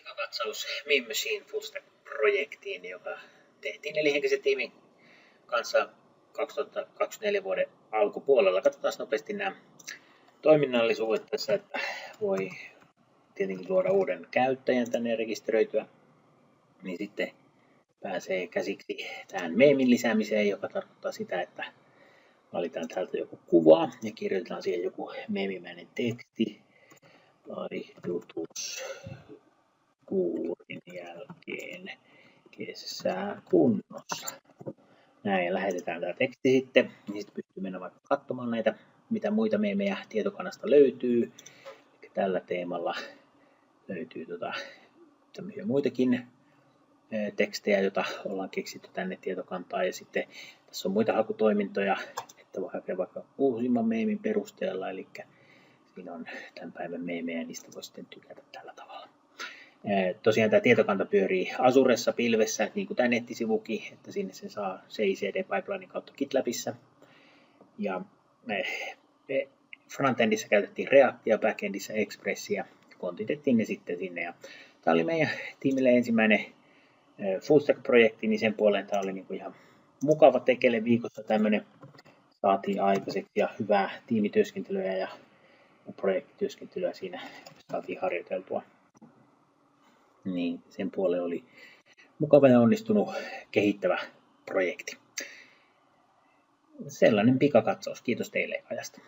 Pikakatsaus Meme Machine Full Stack-projektiin, joka tehtiin nelihenkisen tiimin kanssa 2024 vuoden alkupuolella. Katsotaan nopeasti nämä toiminnallisuudet tässä, että voi tietenkin luoda uuden käyttäjän tänne rekisteröityä, niin sitten pääsee käsiksi tähän meemin lisäämiseen, joka tarkoittaa sitä, että valitaan täältä joku kuva ja kirjoitetaan siihen joku meemimäinen teksti. Laihdutus kuurin jälkeen kesäkunnossa. Näin, ja lähetetään tämä teksti sitten, niin sitten pystyy mennä vaikka katsomaan näitä, mitä muita meemejä tietokannasta löytyy. Eli tällä teemalla löytyy tämmöisiä muitakin tekstejä, joita ollaan keksitty tänne tietokantaan, ja sitten tässä on muita hakutoimintoja, että voi hakea vaikka uusimman meemin perusteella, eli siinä on tämän päivän meemejä, ja niistä voi sitten tykätä tällä tavalla. Tosiaan tämä tietokanta pyörii Azuressa pilvessä, niin kuin tämä nettisivukin, että sinne se saa CI/CD-pipelinen kautta GitLabissa. Ja frontendissä käytettiin Reactia, backendissä Expressia, kontitettiin ne sitten sinne. Ja tämä oli meidän tiimille ensimmäinen Full Stack-projekti, niin sen puoleen tämä oli niinku ihan mukava tekele viikossa tämmöinen. Saatiin aikaiseksi ja hyvää tiimityöskentelyä ja projektityöskentelyä siinä saatiin harjoiteltua. Niin sen puoleen oli mukava ja onnistunut kehittävä projekti. Sellainen pikakatsaus. Kiitos teille ajasta.